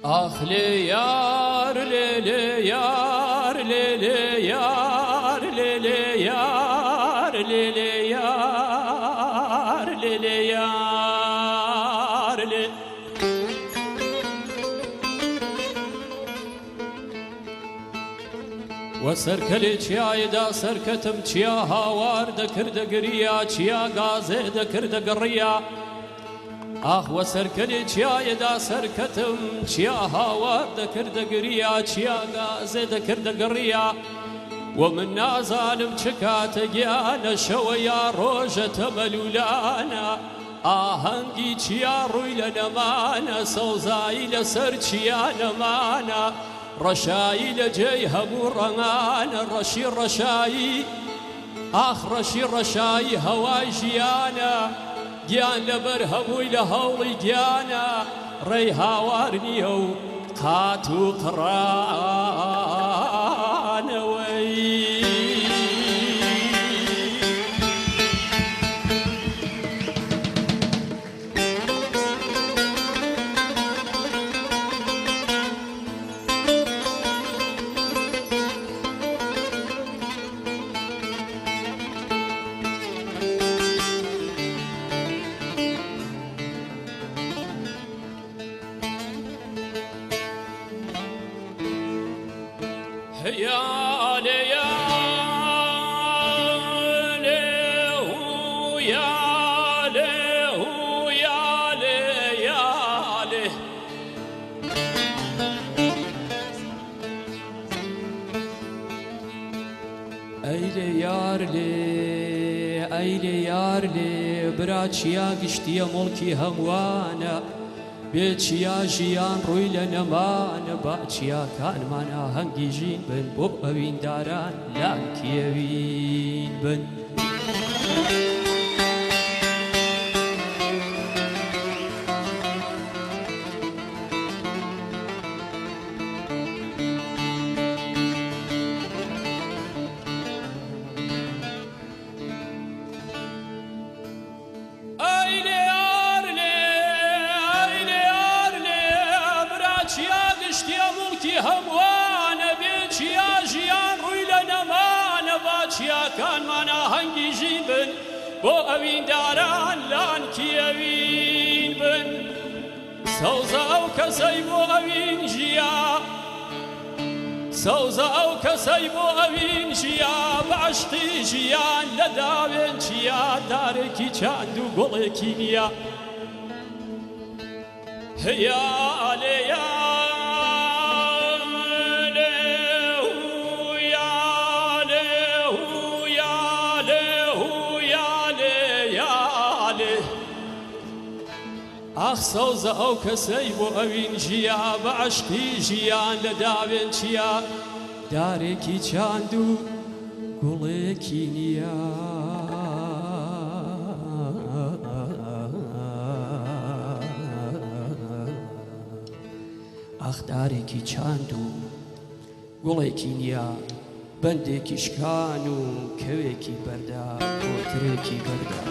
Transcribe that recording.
آخ ليار ليار ليار ليار ليار ليار وسركلي چیا دا سرکتم چیا هاوار دکرد گریا چیا گازه دکرد گریا آخ وسركلي چیا دا سرکتم چیا هاوار دکرد گریا چیا گازه دکرد گریا ومن نازانم چکات گیانا شویا روجت ملولانا آهنگی چیا روی لنمانا سوزایی لسر چیا نمانا رشایی لجي همو رنانا رشي رشایی آخ رشي رشایی هواي جيانا گیان لبر هەمووی لە هەوڵی گیانە ڕێی هاوارنیە و قات و قڕانەوەی يا لي يا لي يا لي يا لي يا لي أي لي يار لي أي لي يار لي براتشيا قشتي ملكي هموانا بێچیا ژیان ڕووی لە نەمانە باچیا کانمانە هەنگی ژین بن بۆ ئەوینداران لام کێوین بن هەمووانە بێچیا ژیان ڕووی لە نەمانە باچیاکانمانە هەنگی ژین بن بۆ ئەوینداران لان کێوین بن سەوزە ئەو کەسەی بۆ ئەوین ژیا سەوزە ئەو کەسەی بۆ ئەوین ژیا بەعشقی ژیان لە داوێن چیا دارێکی چاند و گوڵێکی نییە هەیە لێیە آخ سەوزە ئەو کەسەی بۆ ئەوین ژیا بەعشقی ژیان لە داوێن چیا دارێکی چاند و گوڵێکی نییە ئاخ دارێکی چاند و گوڵێکی نییە بەندێکی شکان و کەوێکی بەردا کۆترێکی بەردا